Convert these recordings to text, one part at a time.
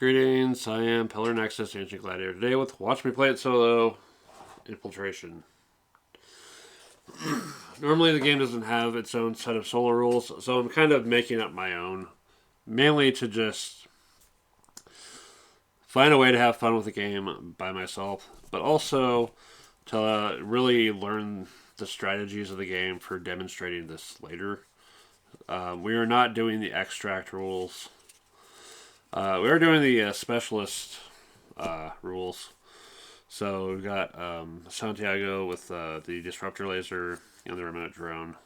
Greetings, I am Pillar Nexus, Ancient Gladiator, today with Watch Me Play It Solo, Infiltration. Normally the game doesn't have its own set of solo rules, so I'm kind of making up my own. Mainly to just find a way to have fun with the game by myself, but also to really learn the strategies of the game for demonstrating this later. We are not doing the extract rules. We are doing the specialist rules. So we've got Santiago with the disruptor laser and the remote drone.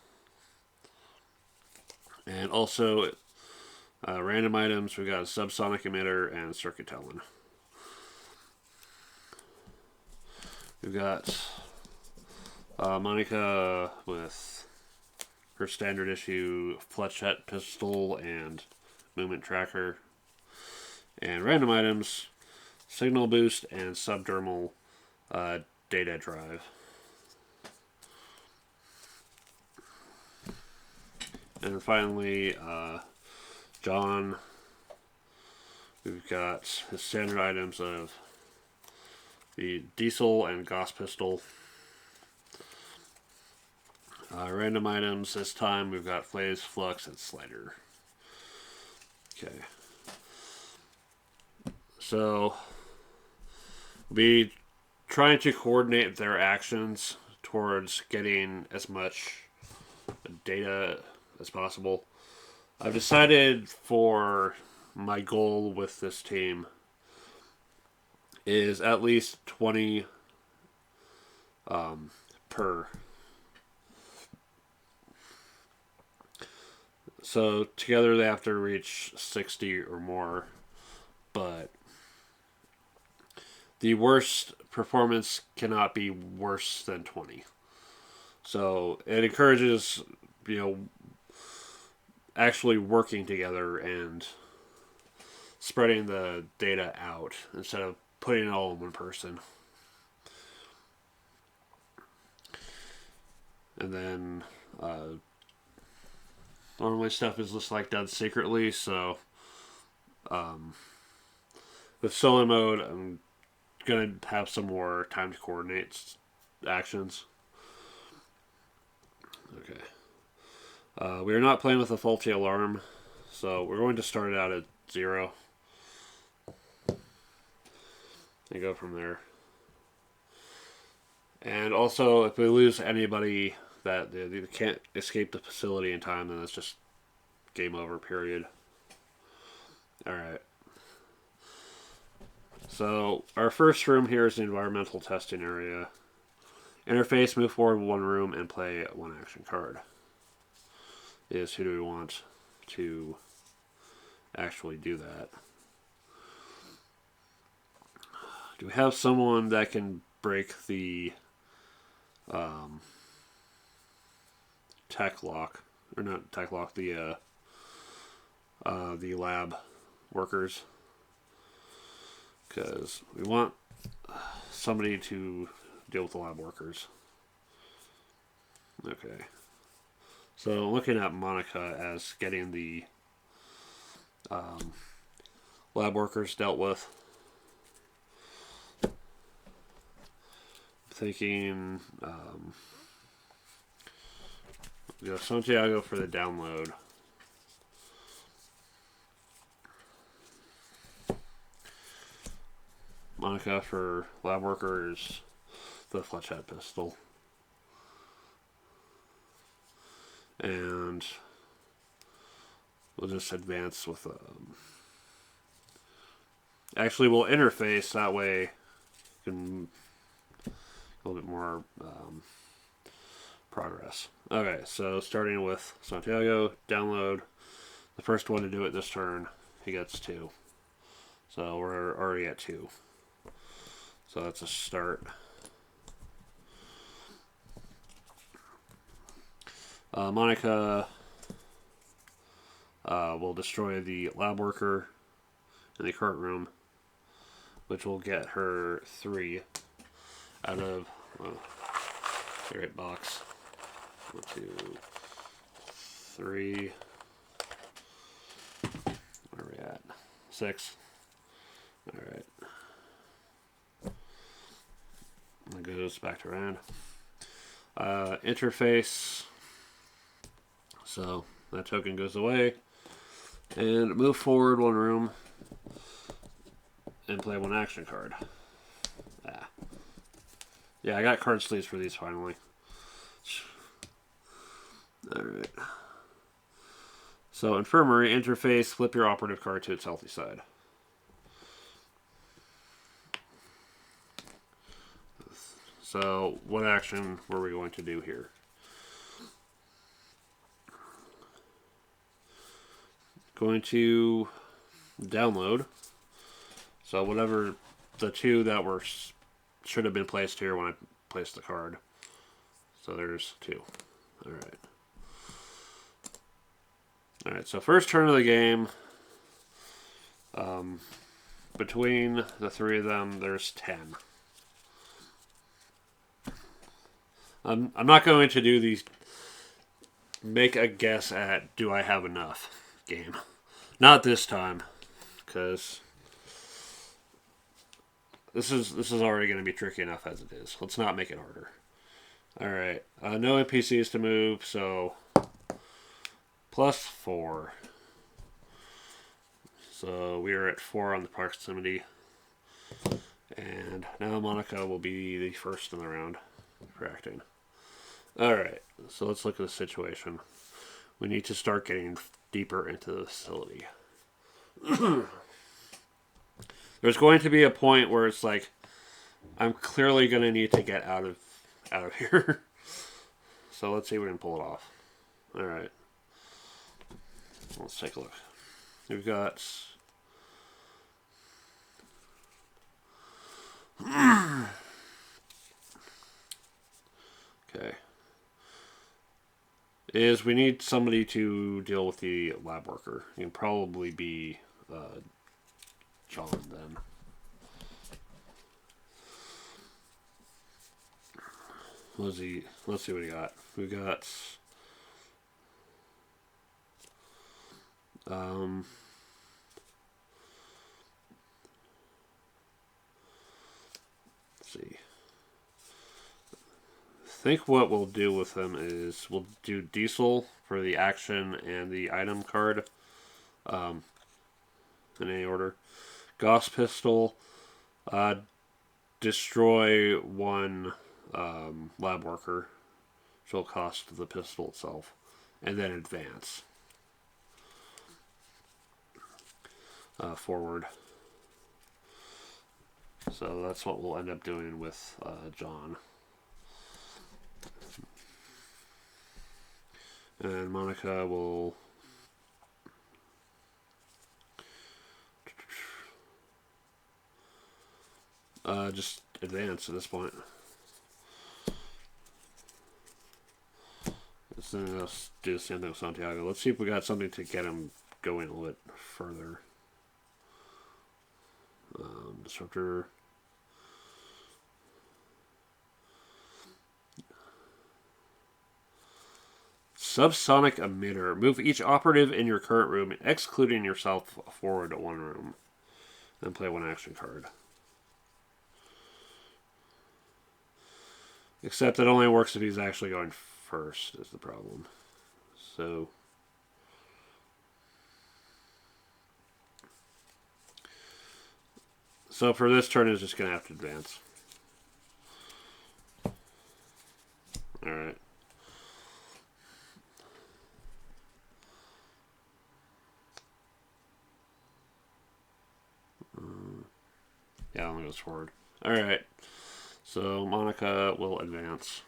And also random items, we've got a subsonic emitter and circuit talon. We've got Monica with her standard issue flechette pistol and movement tracker. And random items, signal boost and subdermal data drive. And finally, John, we've got his standard items of the diesel and Gauss pistol. Random items this time, we've got Flaze, Flux, and Slider. Okay. So, we'll be trying to coordinate their actions towards getting as much data as possible. I've decided for my goal with this team is at least 20 per. So together they have to reach 60 or more, but the worst performance cannot be worse than 20. So it encourages, actually working together and spreading the data out instead of putting it all in one person. And then normally stuff is just done secretly, so with solo mode I'm gonna have some more time to coordinate actions. Okay. We are not playing with a faulty alarm, so we're going to start it out at 0 and go from there. And also, if we lose anybody that they can't escape the facility in time, then it's just game over, period. Alright. So, our first room here is the environmental testing area. Interface, move forward one room, and play one action card. Is who do we want to actually do that? Do we have someone that can break the tech lock, or not tech lock, the lab workers? Because we want somebody to deal with the lab workers. Okay. So looking at Monica as getting the lab workers dealt with. Thinking Santiago for the download. Monica for lab workers, the flechette pistol. And we'll just advance with actually we'll interface, that way we can a little bit more progress. Okay, so starting with Santiago, download. The first one to do it this turn, he gets 2. So we're already at 2. So that's a start. Monica will destroy the lab worker in the current room, which will get her 3 out of the right box. 1, 2, 3. Where are we at? 6. Alright. It goes back to round. Interface. So that token goes away. And move forward one room. And play one action card. Yeah, I got card sleeves for these finally. Alright. So, Infirmary, interface, flip your operative card to its healthy side. So, what action were we going to do here? Going to download. So, whatever the two that were should have been placed here when I placed the card. So, there's two. Alright. Alright, so first turn of the game. Between the three of them, there's 10. I'm not going to do these make a guess at do I have enough game. Not this time, because this is already going to be tricky enough as it is. Let's not make it harder. Alright, no NPCs to move, so +4. So we are at 4 on the proximity. And now Monica will be the first in the round for acting. Alright, so let's look at the situation. We need to start getting deeper into the facility. There's going to be a point where it's like, I'm clearly going to need to get out of here. So let's see if we can pull it off. Alright. Let's take a look. We've got... Okay. We need somebody to deal with the lab worker. It can probably be John then. Let's see what we got. We got let's see. I think what we'll do with him is we'll do Diesel for the action and the item card, in any order. Gauss Pistol, destroy one lab worker, which will cost the pistol itself, and then advance forward. So that's what we'll end up doing with John. And Monica will just advance at this point. Let's do the same thing with Santiago. Let's see if we got something to get him going a little bit further. Disruptor. Subsonic emitter. Move each operative in your current room, excluding yourself, forward to one room. Then play one action card. Except it only works if he's actually going first, is the problem. So... So for this turn, it's just going to have to advance. Alright. Yeah, only goes forward. Alright. So Monica will advance.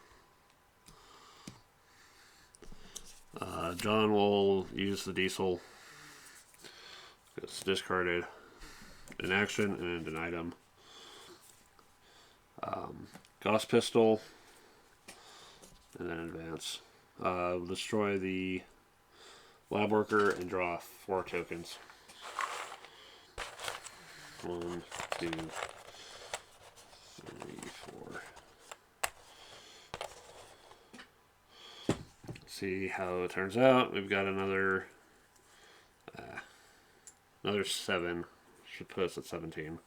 John will use the Diesel. It's discarded. An action and an item. Gauss Pistol. And then advance. We'll destroy the lab worker and draw 4 tokens. 1, 2, 3, 4. See how it turns out. We've got another 7. Should put us at 17.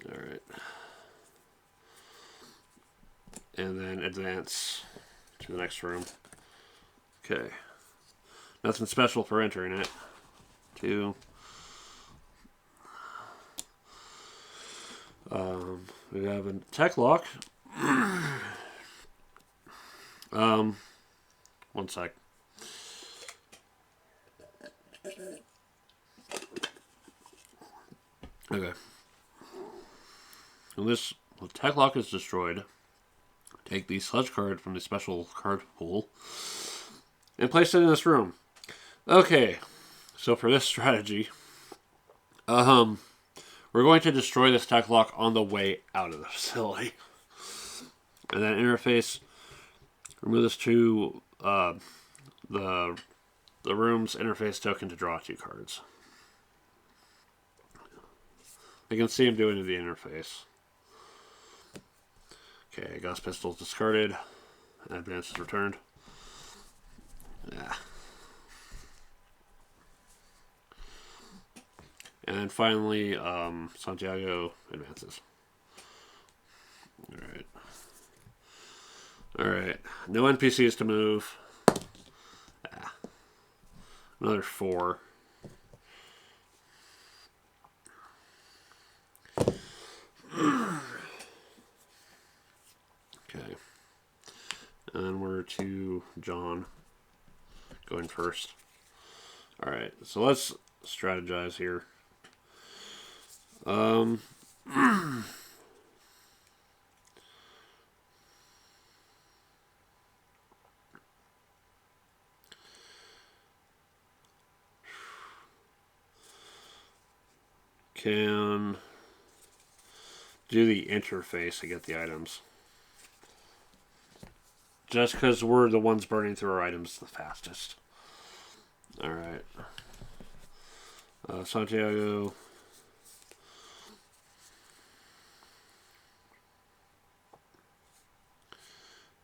Alright. And then advance to the next room. Okay. Nothing special for entering it. 2. We have a tech lock. 1 sec. Okay. When this tech lock is destroyed, take the sludge card from the special card pool and place it in this room. Okay, so for this strategy, we're going to destroy this tech lock on the way out of the facility. And then interface, remove this to the room's interface token to draw 2 cards. You can see him doing the interface. Okay, Gauss Pistol is discarded. Advance is returned. Yeah. And then finally, Santiago advances. Alright. Alright. No NPCs to move. Yeah. Another 4. Okay. And we're to John going first. Alright, so let's strategize here. Can do the interface to get the items. Just because we're the ones burning through our items the fastest. Alright. Santiago.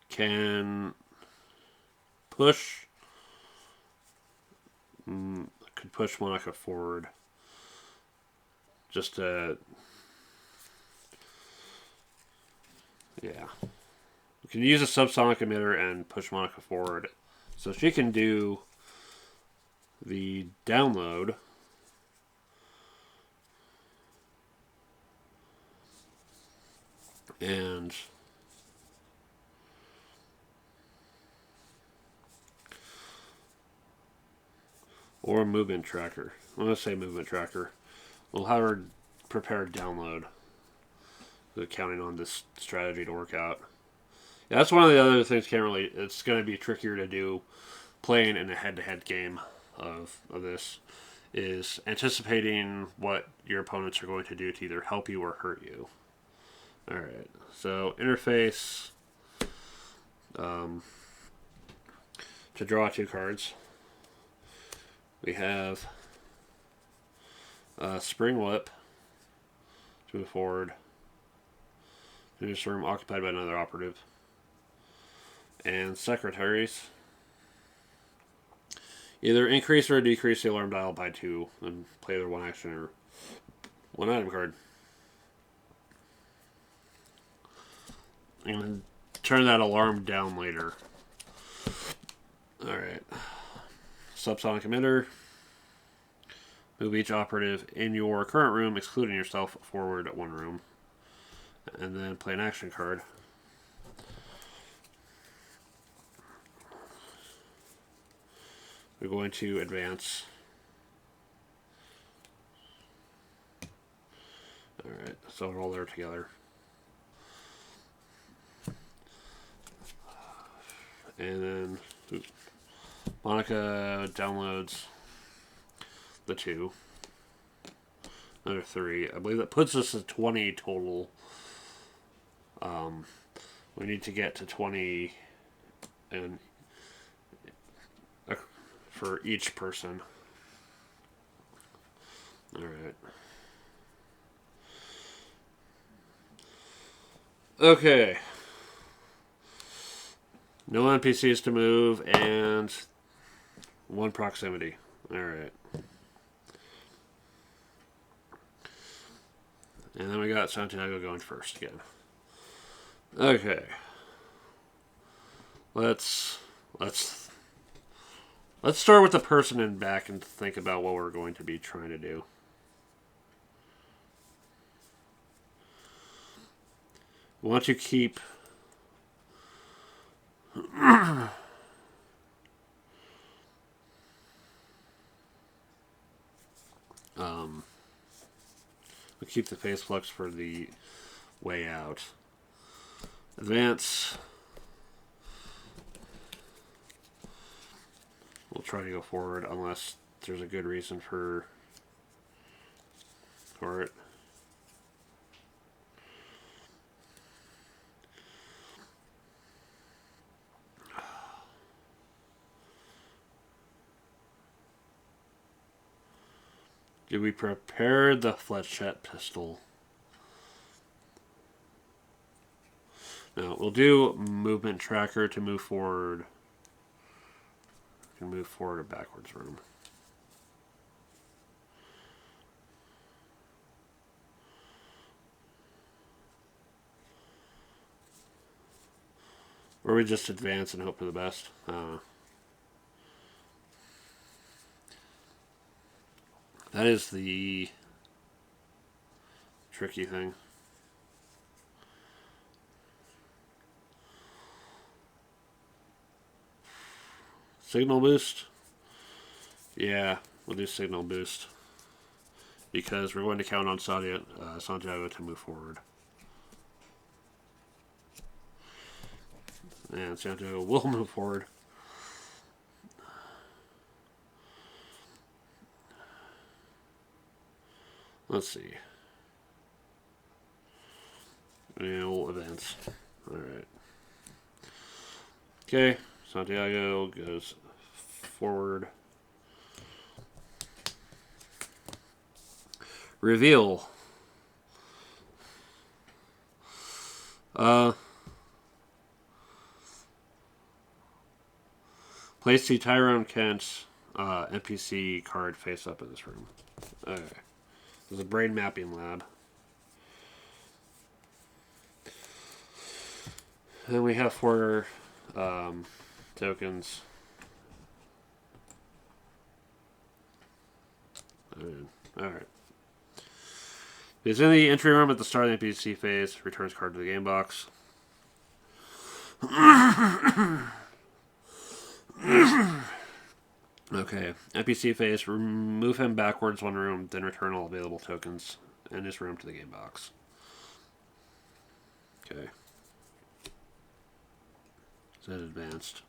Can push. Could push Monica forward. Just to. Yeah. We can use a subsonic emitter and push Monica forward. So she can do the download. And or movement tracker. I'm going to say movement tracker. We'll have her prepare download. Counting on this strategy to work out. Yeah, that's one of the other things it's going to be trickier to do playing in a head-to-head game of this is anticipating what your opponents are going to do to either help you or hurt you. Alright, so interface to draw 2 cards. We have Spring Whip to move forward. This room occupied by another operative. And secretaries. Either increase or decrease the alarm dial by 2 and play either 1 action or 1 item card. And turn that alarm down later. Alright. Subsonic emitter. Move each operative in your current room, excluding yourself, forward 1 room. And then play an action card. We're going to advance. Alright, so we're all there together. And then Monica downloads the 2. Another 3. I believe that puts us at 20 total. We need to get to 20 and for each person. Alright. Okay. No NPCs to move and 1 proximity. Alright. And then we got Santiago going first again. Okay. Let's start with the person in back and think about what we're going to be trying to do. We want to keep we keep the face flux for the way out. Advance. We'll try to go forward unless there's a good reason for it. Did we prepare the fletchette pistol? No, we'll do movement tracker to move forward. We can move forward or backwards room. Or we just advance and hope for the best. That is the tricky thing. Signal boost? Yeah, we'll do signal boost. Because we're going to count on Santiago to move forward. And Santiago will move forward. Let's see. And we'll advance. Alright. Okay, Santiago goes forward. Reveal. Place the Tyrone Kent NPC card face up in this room. Okay. There's a brain mapping lab. Then we have 4 tokens. Alright. He's in the entry room at the start of the NPC phase. Returns card to the game box. Okay. NPC phase. Move him backwards 1 room, then return all available tokens in this room to the game box. Okay. Is that advanced?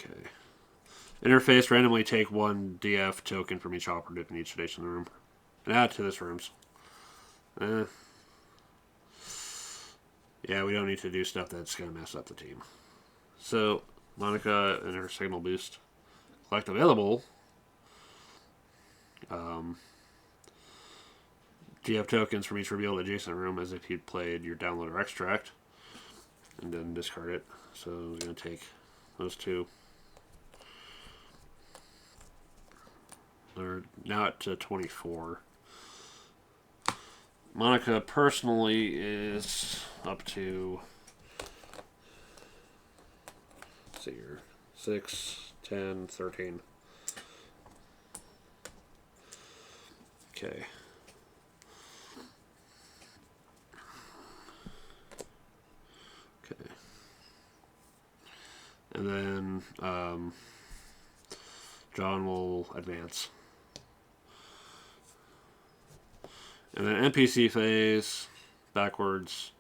Okay. Interface, randomly take 1 DF token from each operative in each station in the room. And add to this room's. Yeah, we don't need to do stuff that's going to mess up the team. So, Monica and her signal boost. Collect available. DF tokens from each revealed adjacent room as if you'd played your download or extract. And then discard it. So, we're going to take those 2. They're now at 24. Monica personally is up to, let's see here, 6, 10, 13. Okay. Okay. And then John will advance. And then NPC phase, backwards.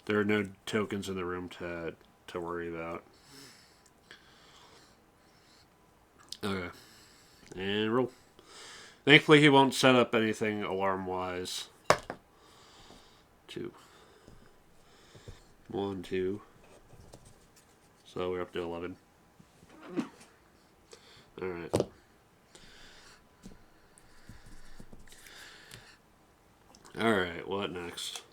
There are no tokens in the room to worry about. Okay. And roll. Thankfully, he won't set up anything alarm-wise. 2. 1, 2. So we're up to 11. Alright. Alright, what next?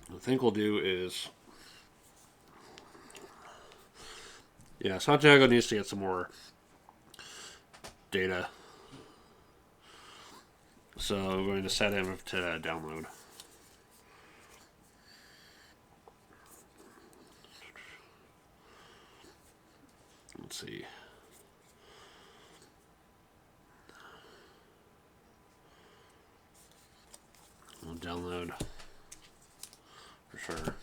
What I think we'll do is Yeah, Santiago needs to get some more data. So I'm going to set him to download. Let's see. I'll download for sure.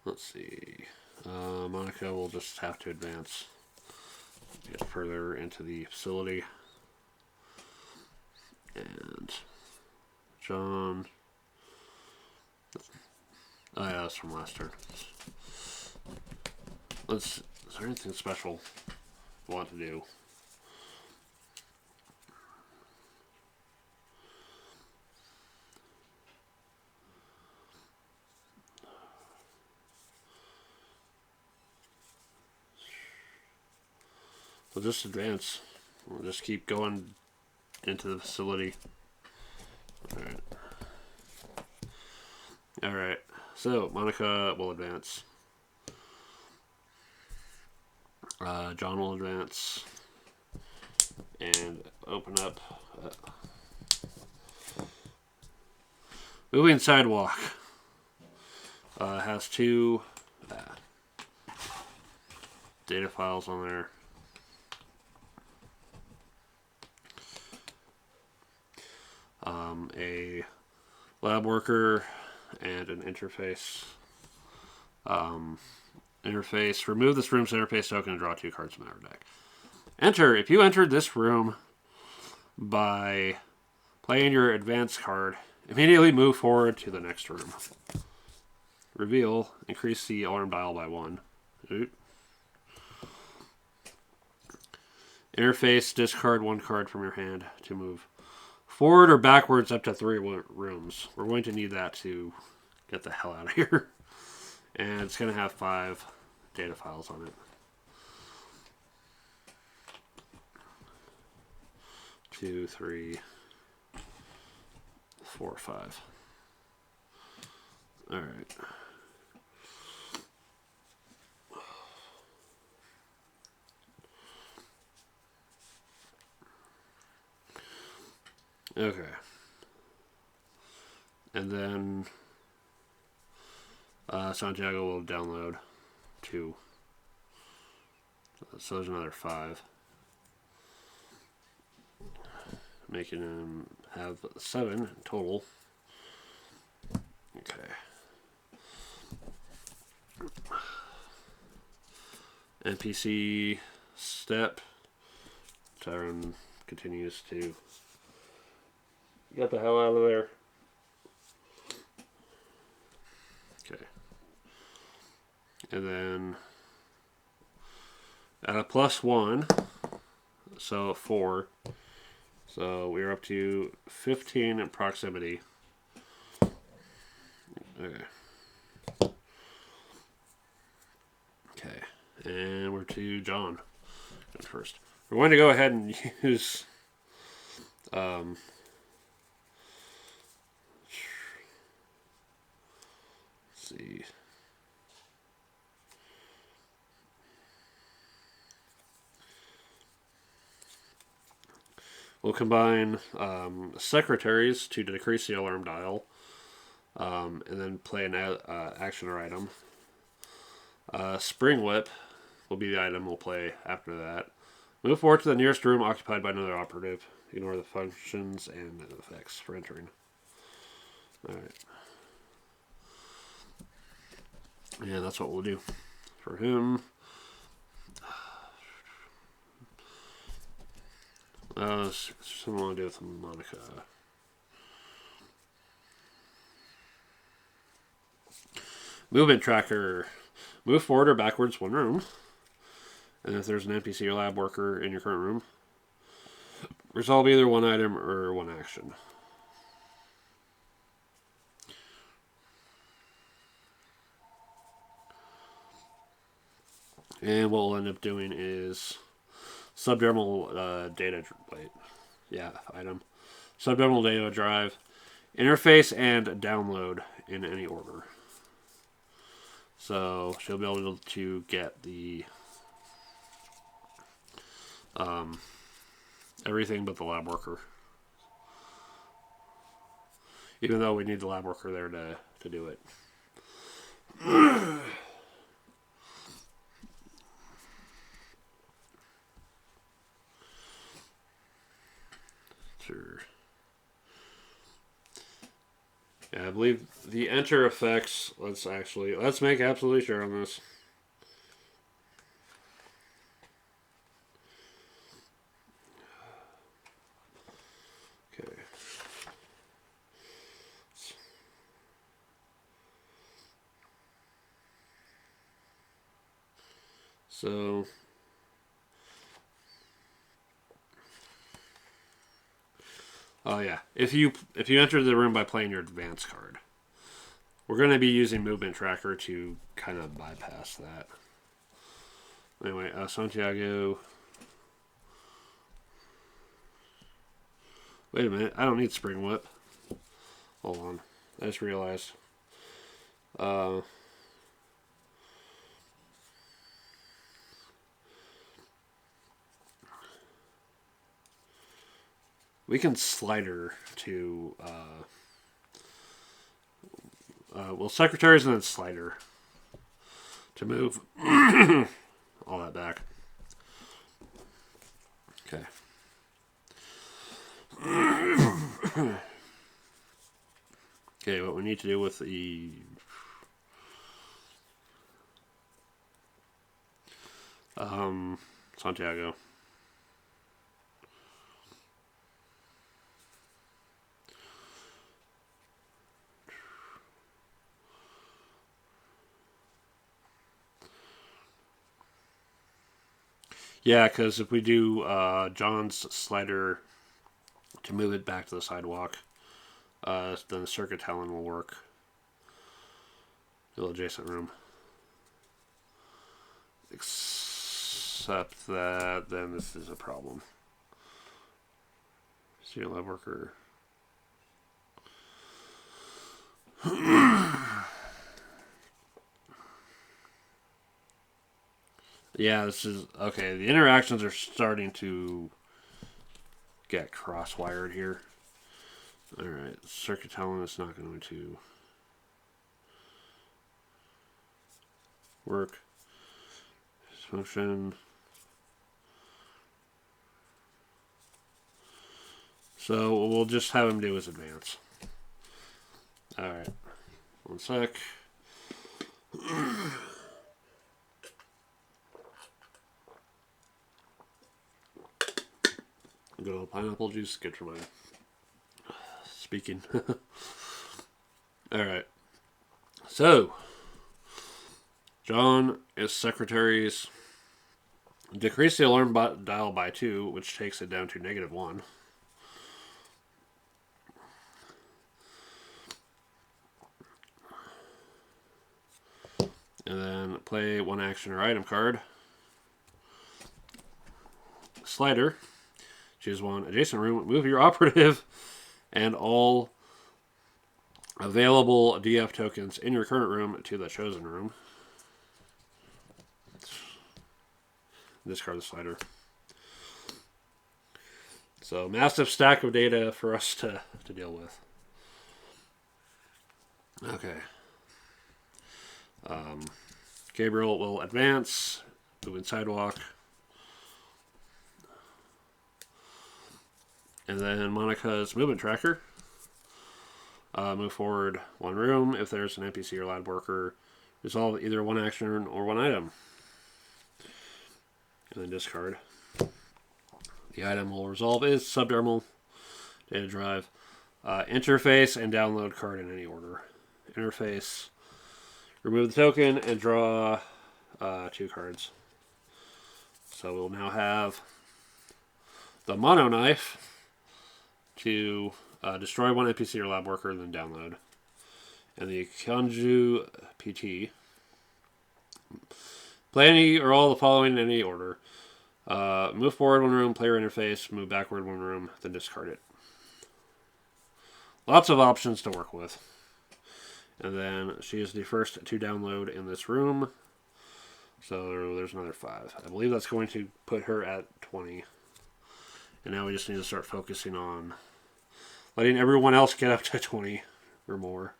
Let's see. Monica will just have to advance, get further into the facility. And John. Oh yeah, that's from last turn. Is there anything special you want to do? We'll just advance. We'll just keep going into the facility. Alright. Alright. So, Monica will advance. John will advance. And open up. Moving sidewalk. Has two data files on there. A lab worker and an interface. Interface. Remove this room's interface token and draw 2 cards from our deck. Enter. If you entered this room by playing your advance card, immediately move forward to the next room. Reveal. Increase the alarm dial by 1. Oop. Interface. Discard 1 card from your hand to move forward or backwards up to 3 rooms. We're going to need that to get the hell out of here. And it's going to have 5 data files on it. 2, 3, 4, 5. All right. Okay. And then Santiago will download 2. So there's another 5. Making him have 7 total. Okay. NPC step. Tyron continues to get the hell out of there. Okay. And then at a +1, so 4. So we're up to 15 in proximity. Okay. Okay. And we're to John first. We're going to go ahead and use let's see. We'll combine secretaries to decrease the alarm dial, and then play an action or item. Spring Whip will be the item we'll play after that. Move forward to the nearest room occupied by another operative. Ignore the functions and the effects for entering. Alright. Yeah, that's what we'll do for him. Something I want to do with Monica. Movement tracker. Move forward or backwards 1 room. And if there's an NPC or lab worker in your current room, resolve either 1 item or 1 action. And what we'll end up doing is subdermal data. Wait, yeah, item. subdermal data drive, interface, and download in any order. So she'll be able to get the everything but the lab worker. Even though we need the lab worker there to do it. Sure. Yeah, I believe the enter effects, let's make absolutely sure on this. Okay. So oh yeah, if you enter the room by playing your advance card, we're going to be using movement tracker to kind of bypass that. Anyway, Santiago. Wait a minute, I don't need spring whip. Hold on, I just realized. We can slider to well, secretaries and then slider to move all that back. Okay. Okay, what we need to do with the Santiago. Yeah, because if we do John's slider to move it back to the sidewalk, then the circuit talon will work. The adjacent room. Except that then this is a problem. Serial lab worker. Yeah, this is okay. The interactions are starting to get cross-wired here. All right, circuit talon is not going to work. Function. So what we'll just have him do his advance. All right, one sec. Good old pineapple juice, good for my speaking. Alright. So, John is secretaries. Decrease the alarm dial by 2, which takes it down to -1. And then play one action or item card. Slider. Choose one adjacent room. Move your operative and all available DF tokens in your current room to the chosen room. Discard the slider. So, massive stack of data for us to deal with. Okay. Gabriel will advance, move in sidewalk. And then Monica's movement tracker. Move forward one room. If there's an NPC or lab worker, resolve either one action or one item. And then discard. The item will resolve is subdermal data drive. Interface and download card in any order. Interface. Remove the token and draw 2 cards. So we'll now have the mono knife to destroy one NPC or lab worker and then download. And the Kanju PT. Play any or all the following in any order. Move forward one room, player interface, move backward one room, then discard it. Lots of options to work with. And then she is the first to download in this room. So there's another 5. I believe that's going to put her at 20. And now we just need to start focusing on letting everyone else get up to 20 or more.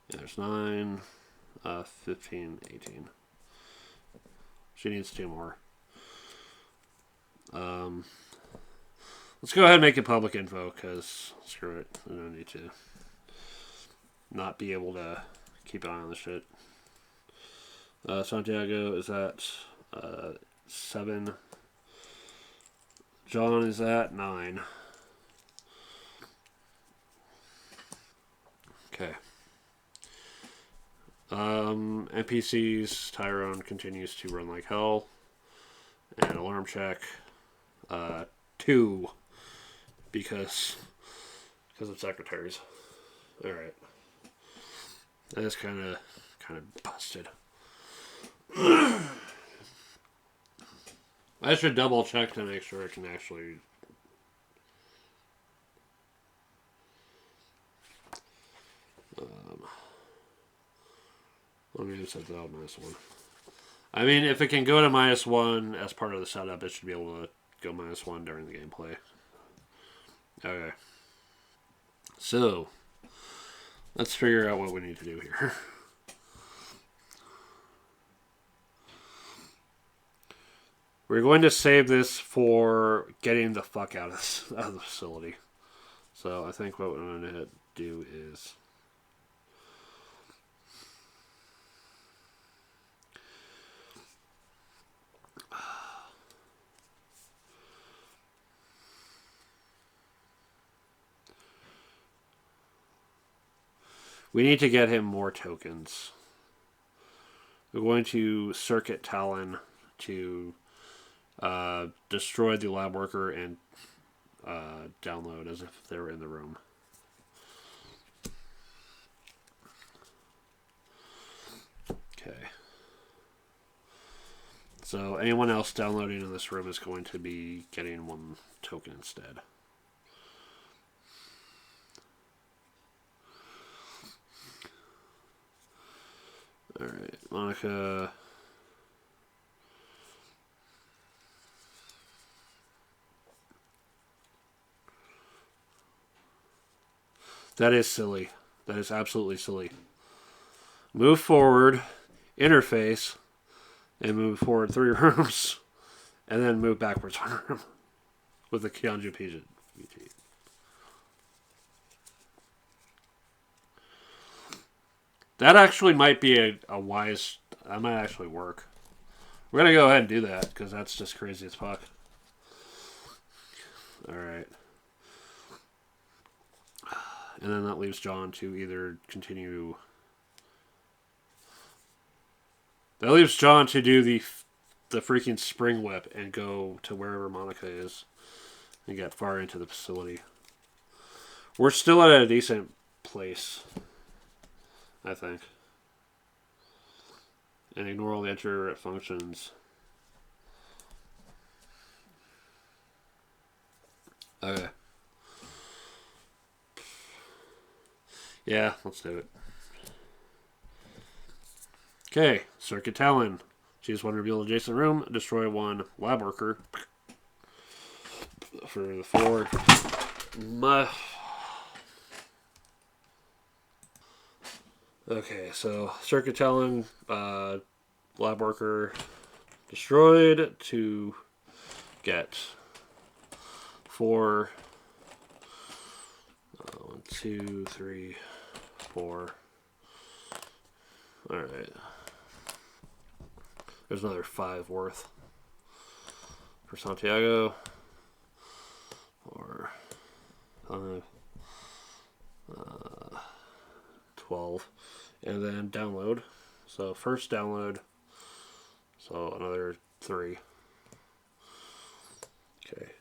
Yeah, there's 9, 15, 18. She needs 2 more. Let's go ahead and make it public info, because screw it. I don't need to not be able to keep an eye on the shit. Santiago is at 7. John is at 9. Okay. NPCs, Tyrone continues to run like hell. And alarm check. 2. Because of secretaries. Alright. That is kind of busted. I should double check to make sure I can actually. Let me set that out -1. I mean, if it can go to -1 as part of the setup, it should be able to go -1 during the gameplay. Okay. So, let's figure out what we need to do here. We're going to save this for getting the fuck out of the facility. So I think what we're going to do is we need to get him more tokens. We're going to circuit Talon to destroy the lab worker and download as if they were in the room. Okay. So anyone else downloading in this room is going to be getting 1 token instead. Alright, Monica. That is silly. That is absolutely silly. Move forward, interface, and move forward 3 rooms, and then move backwards 1 room with the Keonju PG. That actually might be a wise. That might actually work. We're gonna go ahead and do that because that's just crazy as fuck. All right. And then that leaves John to either continue. That leaves John to do the freaking spring whip and go to wherever Monica is and get far into the facility. We're still at a decent place, I think. And ignore all the enter functions. Okay. Yeah, let's do it. Okay, Circuit Talon. Choose 1 reveal adjacent room. Destroy 1 lab worker. For the 4. Okay, so Circuit Talon, lab worker destroyed to get 4. 1, 2, 3, 4. Alright. There's another 5 worth for Santiago. 4, 5, 12. And then download. So first download. So another 3. Okay.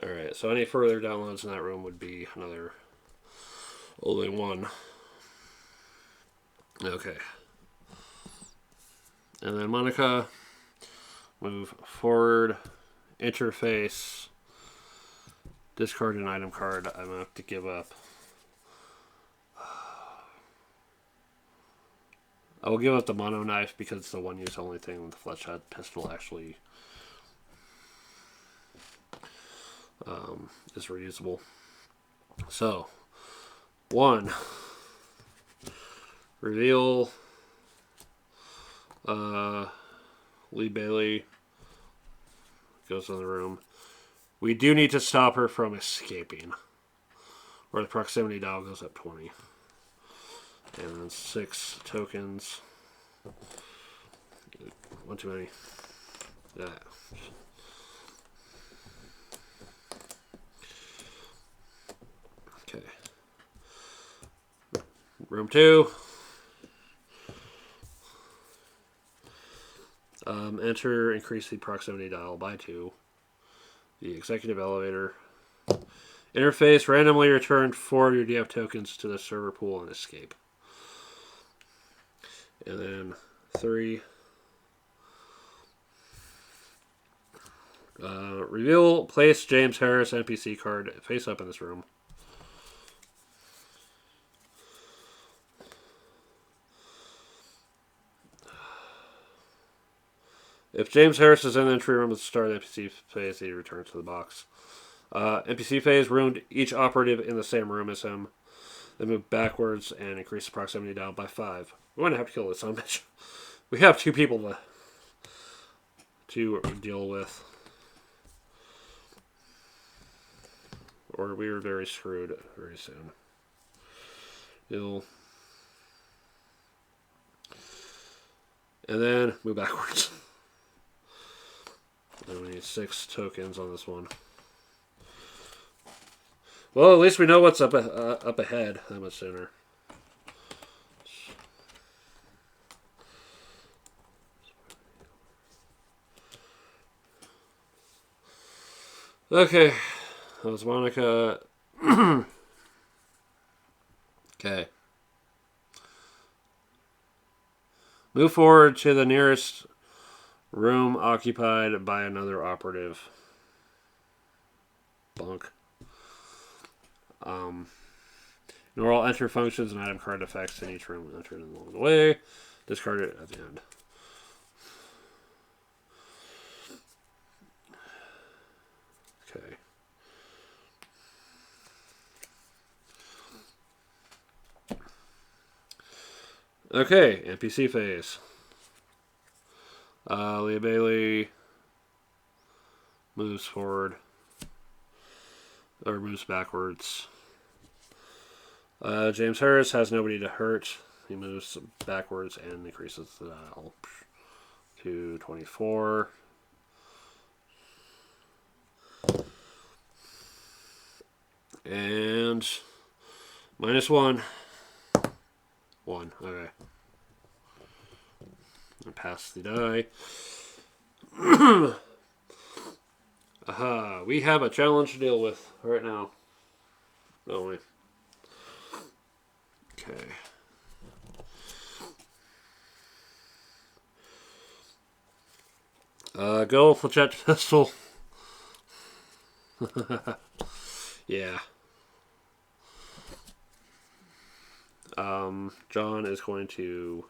Alright, so any further downloads in that room would be another only 1. Okay. And then Monica, move forward, interface, discard an item card. I'm going to have to give up. I will give up the mono knife because it's the one use only thing with the fletchhead pistol actually is reusable. So, 1. Reveal Lee Bailey goes in the room. We do need to stop her from escaping. Or the proximity dial goes up 20. And then 6 tokens. One too many. Yeah. Okay. Room 2. Enter, increase the proximity dial by 2. The executive elevator. Interface, randomly return 4 of your DF tokens to the server pool and escape. And then 3. Reveal, place James Harris NPC card face up in this room. If James Harris is in the entry room at the start of the NPC phase, he returns to the box. NPC phase, ruined each operative in the same room as him. Then move backwards and increase the proximity dial by 5. We're going to have to kill this son of a bitch. We have 2 people to deal with. Or we are very screwed very soon. And then move backwards. And we need 6 tokens on this one. Well, at least we know what's up ahead that much sooner. Okay. That was Monica. Okay. Move forward to the nearest room occupied by another operative. Bunk. Normal enter functions and item card effects in each room entered along the way. Discard it at the end. Okay. Okay, NPC phase. Leah Bailey moves forward. Or moves backwards. James Harris has nobody to hurt. He moves backwards and increases the dial to 24. And -1. 1. Okay. And pass the die. Aha. We have a challenge to deal with right now. Don't we? Okay. Go flechette pistol. Yeah. John is going to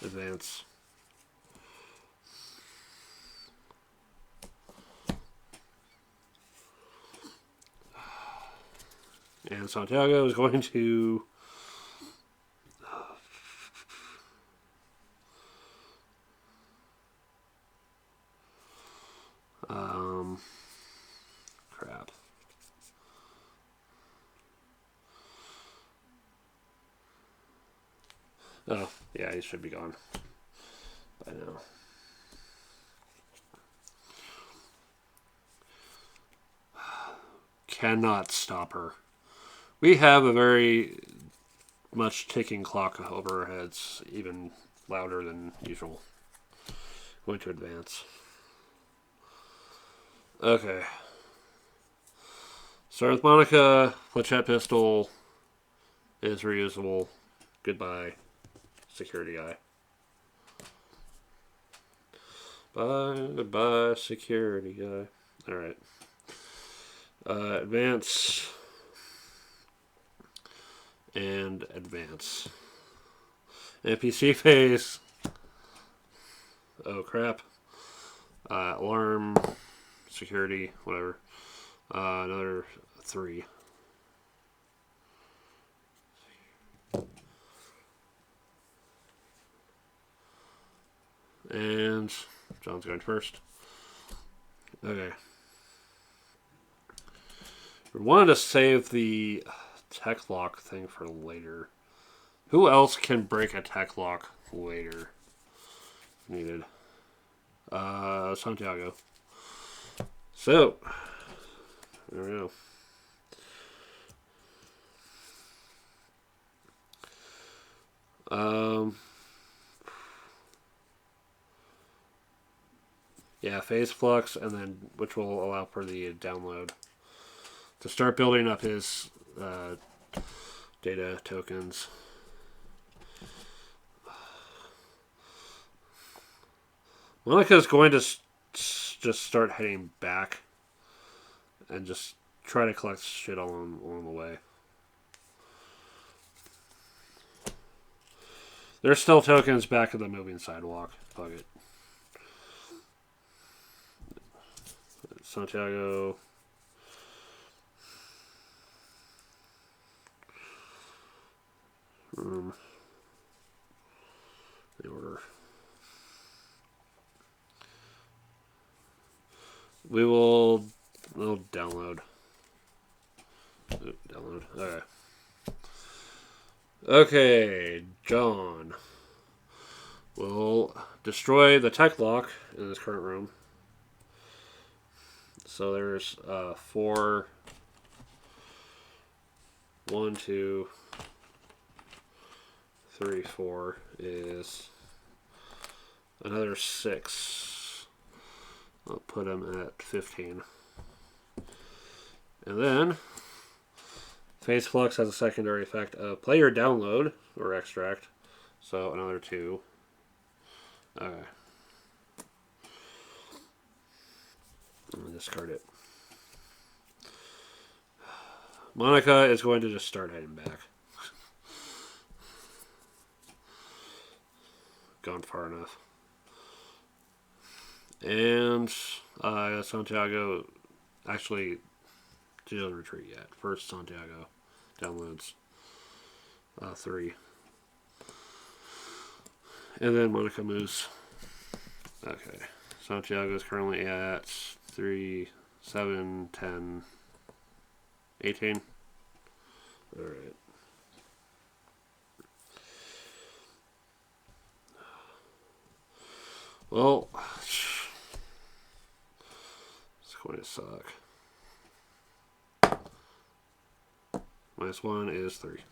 advance. And Santiago is going to crap. Oh, yeah, he should be gone by now. Cannot stop her. We have a very much ticking clock over our heads, even louder than usual. Going to advance. Okay. Start with Monica. Flechette pistol is reusable. Goodbye, security guy. Bye, goodbye, security guy. Alright. Advance. And advance. NPC phase. Oh crap. Alarm. Security. Whatever. Another 3. And John's going first. Okay. We wanted to save the tech lock thing for later. Who else can break a tech lock later? Needed. Santiago. So, there we go. Yeah, phase flux, and then which will allow for the download to start building up his data tokens. Monica's going to just start heading back and just try to collect shit along the way. There's still tokens back of the moving sidewalk. Fuck it. Santiago. The order. We'll download. Download. Okay. Okay, John will destroy the tech lock in his current room. So there's 4. 1, 2, 3, 4 is another 6. I'll put him at 15. And then phase flux has a secondary effect of player download or extract. So another 2. Okay. I'm going to discard it. Monica is going to just start heading back. Gone far enough. And Santiago actually didn't retreat yet. First Santiago downloads 3. And then Monica moves. Okay. Santiago is currently at 3, 7, 10, 18. Alright. Well, it's going to suck. -1 is 3.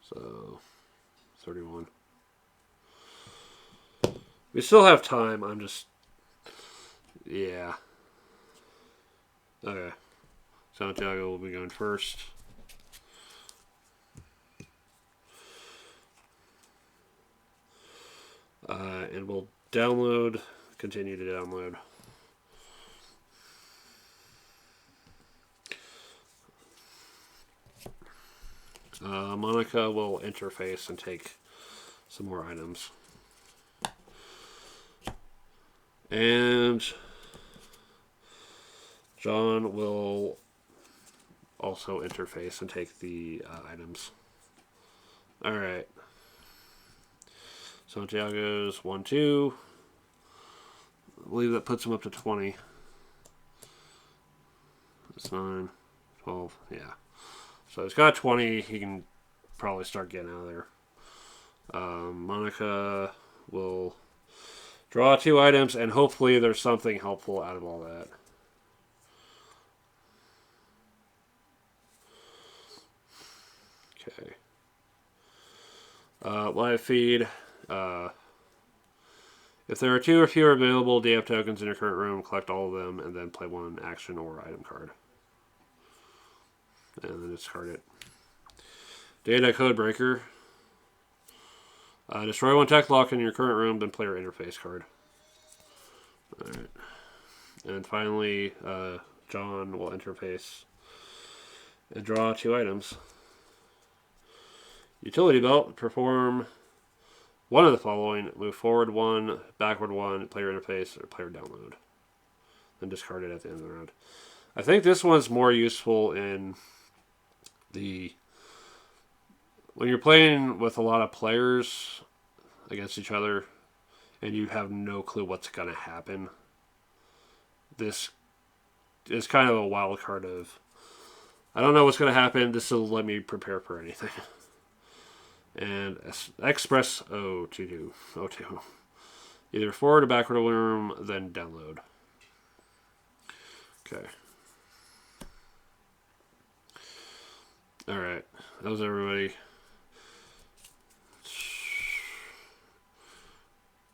So, 31. We still have time. I'm just... Yeah. Okay. Santiago will be going first. And we'll download, continue to download. Monica will interface and take some more items. And John will also interface and take the items. Alright. Santiago's 1, 2. I believe that puts him up to 20. That's 9, 12, yeah. So he's got 20. He can probably start getting out of there. Monica will draw 2 items, and hopefully there's something helpful out of all that. Okay. Live feed. If there are 2 or fewer available DF tokens in your current room, collect all of them and then play 1 action or item card. And then discard it. Data Code Breaker. Destroy 1 tech lock in your current room, then play your interface card. Alright. And finally, John will interface and draw 2 items. Utility Belt. Perform one of the following. Move forward 1, backward 1, player interface, or player download. Then discard it at the end of the round. I think this one's more useful in when you're playing with a lot of players against each other and you have no clue what's going to happen. This is kind of a wild card of, I don't know what's going to happen. This will let me prepare for anything. And Express O2. Either forward or backward room, then download. Okay. Alright. That was everybody.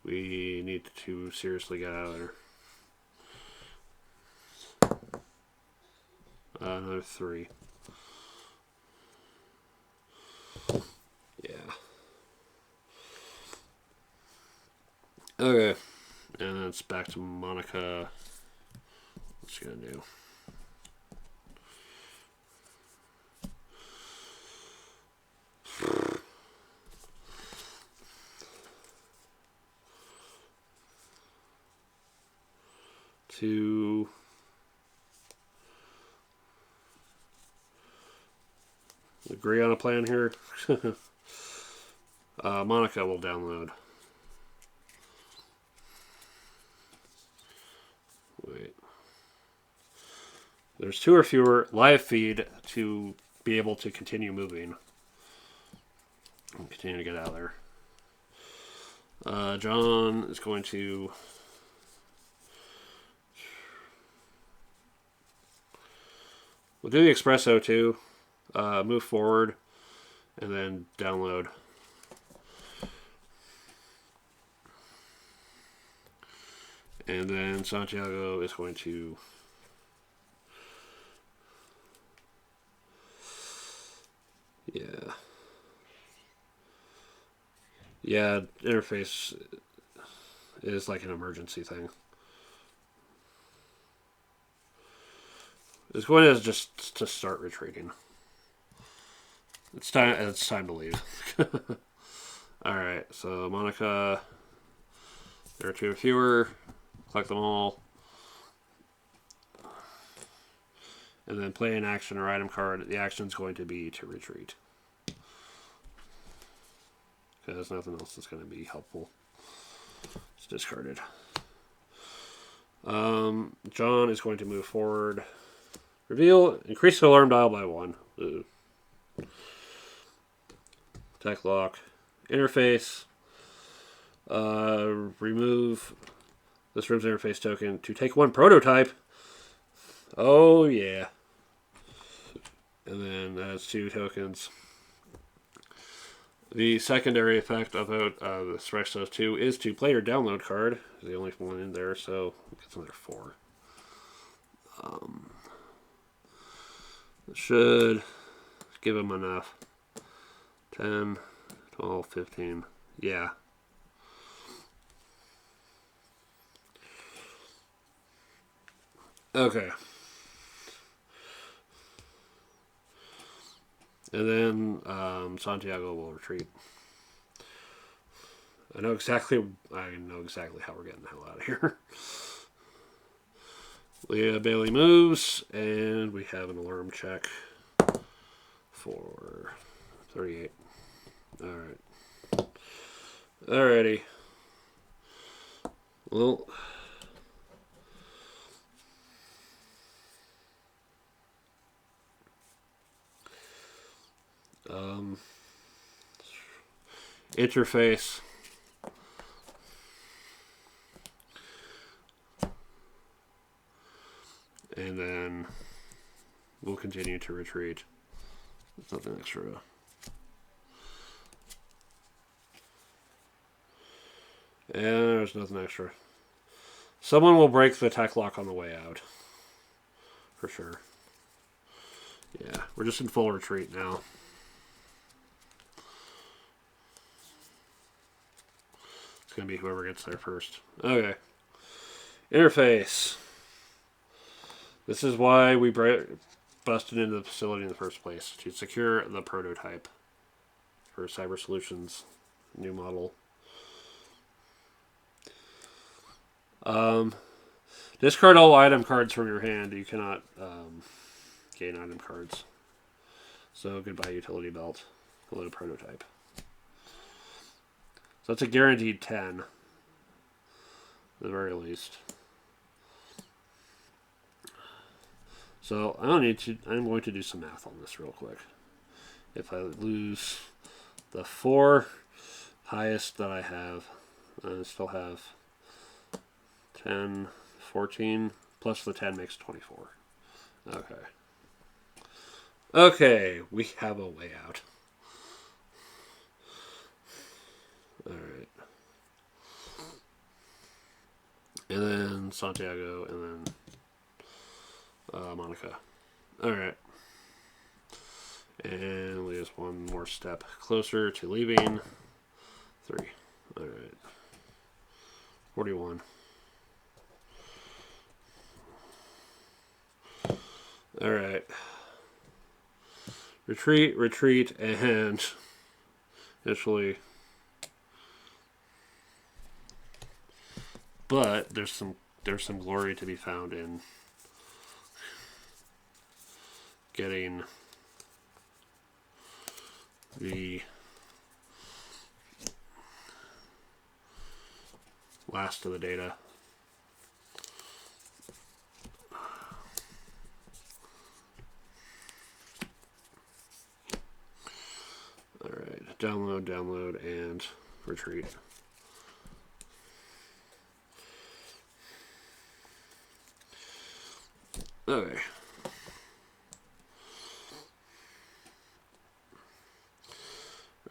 We need to seriously get out of there. Another 3. Yeah. Okay. And then it's back to Monica. What's she gonna do? To agree on a plan here. Monica will download. Wait. There's 2 or fewer live feed to be able to continue moving. And continue to get out of there. John is going to we'll do the Espresso too. Move forward and then download. And then Santiago is going to yeah, interface is like an emergency thing. It's going to just to start retreating. It's time to leave. Alright, so Monica, there are 2 or fewer. Collect them all. And then play an action or item card. The action is going to be to retreat. Because nothing else is going to be helpful. It's discarded. John is going to move forward. Reveal. Increase the alarm dial by 1. Ooh. Tech lock. Interface. Remove this room's interface token to take 1 prototype. Oh, yeah. And then that's 2 tokens. The secondary effect of the Espresso 2 is to play your download card. It's the only one in there, so it gets another 4. It should give him enough. 10, 12, 15. Yeah. Okay. And then Santiago will retreat. I know exactly how we're getting the hell out of here. Leah Bailey moves, and we have an alarm check for 38. Alright. Alrighty. Well, interface. And then we'll continue to retreat. There's nothing extra. And there's nothing extra. Someone will break the tech lock on the way out. For sure. Yeah, we're just in full retreat now. It's going to be whoever gets there first. Okay. Interface. This is why we busted into the facility in the first place. To secure the prototype for Cyber Solutions. New model. Discard all item cards from your hand. You cannot gain item cards. So goodbye utility belt. Hello to prototype. So that's a guaranteed 10. At the very least. So I'm going to do some math on this real quick. If I lose the 4 highest that I have, I still have 10, 14, plus the 10 makes 24. Okay. Okay, we have a way out. Alright. And then Santiago, and then Monica. Alright. And leave us one more step closer to leaving. 3. Alright. 41. Alright. Retreat, and initially. But there's some glory to be found in getting the last of the data. Alright, download, and retreat. Okay.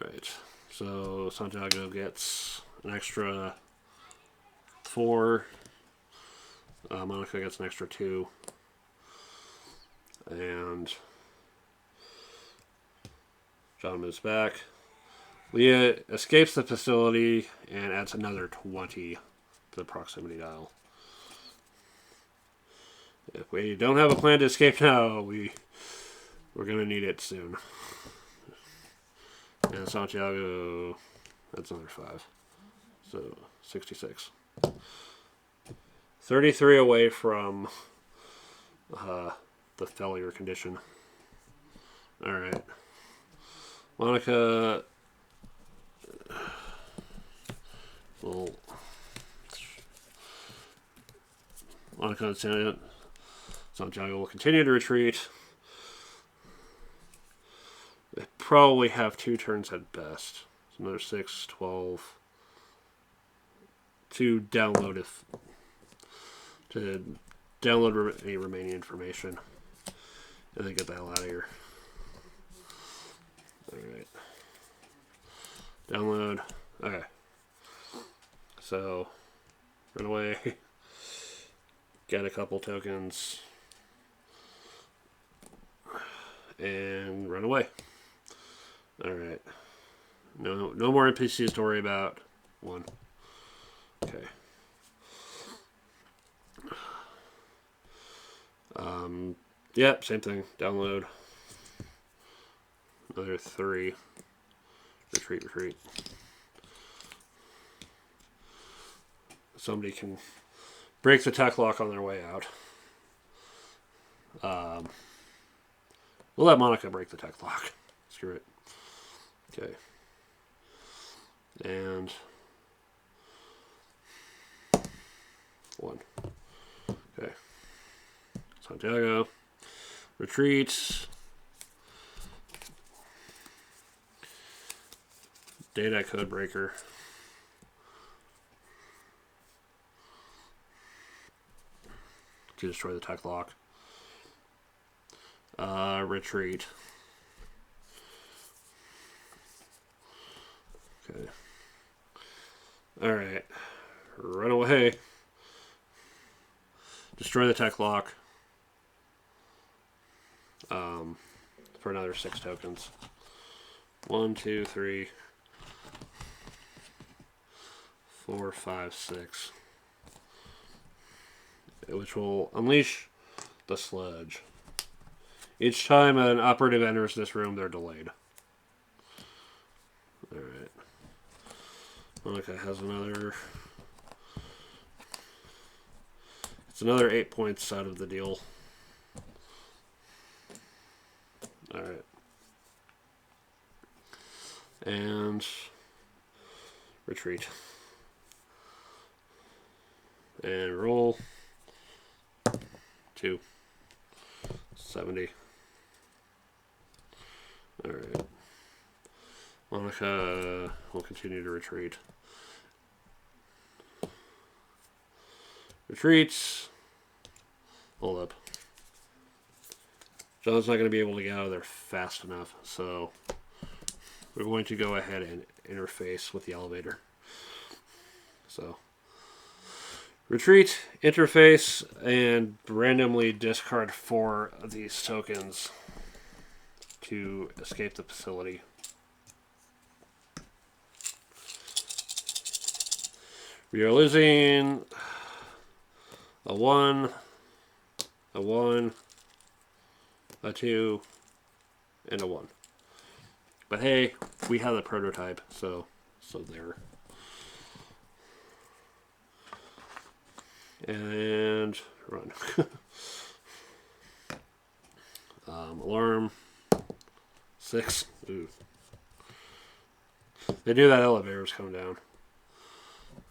Right. So Santiago gets an extra 4. Monica gets an extra 2. And John moves back. Leah escapes the facility and adds another 20 to the proximity dial. If we don't have a plan to escape now, we're going to need it soon. And Santiago, that's another 5. So, 66. 33 away from the failure condition. Alright. Monica will... Monica and Santiago will continue to retreat. They probably have 2 turns at best. So another 6, 12. To download any remaining information. And then get the hell out of here. Alright. Download. Okay. So, run away. Get a couple tokens. And run away. Alright. No more NPCs to worry about. 1. Okay. Yep, same thing. Download. Another 3. Retreat. Somebody can break the tech lock on their way out. We'll let Monica break the tech lock. Screw it. Okay. And 1. Okay. Santiago. Retreat. Data code breaker. To destroy the tech lock. Retreat. Okay. Alright. Run away. Destroy the tech lock. For another 6 tokens. 1, 2, 3, 4, 5, 6. Which will unleash the sludge. Each time an operative enters this room, they're delayed. Alright. Monica has another... It's another 8 points out of the deal. Alright. And retreat. And roll. 2. 70. Alright. Monica will continue to retreat. Retreats. Hold up. John's not going to be able to get out of there fast enough, so we're going to go ahead and interface with the elevator. So, retreat, interface, and randomly discard 4 of these tokens to escape the facility. We are losing a 1, a 1, a 2, and a 1. But hey, we have the prototype, so there. And run. Alarm. 6. Ooh. They knew that elevator was coming down.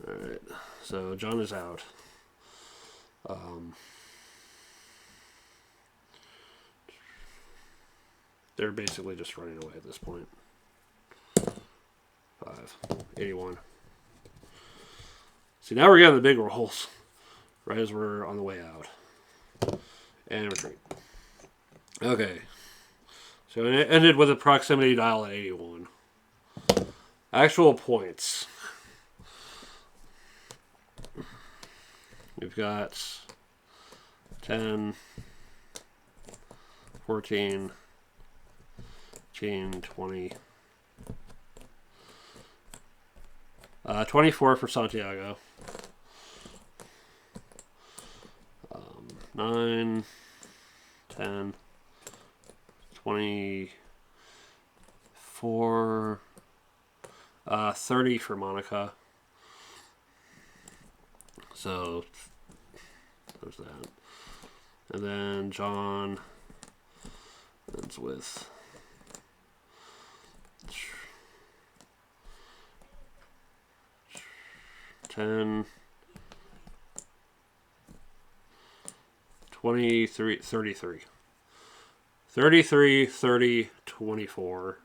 Alright, so John is out. They're basically just running away at this point. 5. 81. See, now we're getting the big rolls. Right as we're on the way out. And retreat. Okay. So it ended with a proximity dial at 81. Actual points. We've got 10, 14, 15, 20. 24 for Santiago. 9, 10, 24, 30 for Monica. So, there's that. And then John ends with 10, 23, 33. 33, 30, 24.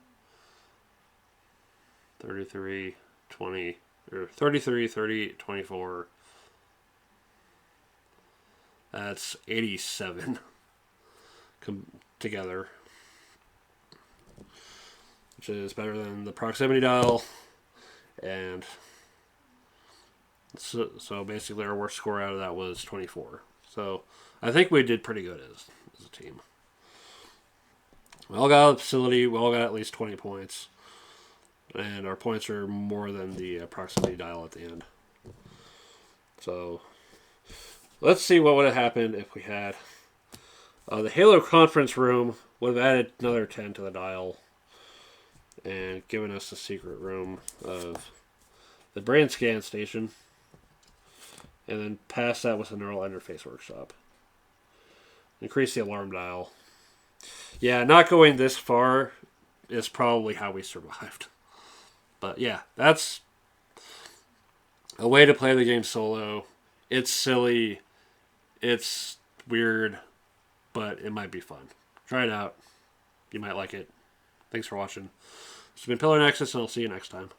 33, 20, or 33, 30, 24. That's 87 together, which is better than the proximity dial. And so basically our worst score out of that was 24. So I think we did pretty good as a team. We all got out of the facility. We all got at least 20 points. And our points are more than the proximity dial at the end. So let's see what would have happened if we had the Halo conference room would have added another 10 to the dial and given us the secret room of the brain scan station, and then pass that with the neural interface workshop. Increase the alarm dial. Yeah, not going this far is probably how we survived. But yeah, that's a way to play the game solo. It's silly. It's weird, but it might be fun. Try it out. You might like it. Thanks for watching. This has been Pillar Nexus, and I'll see you next time.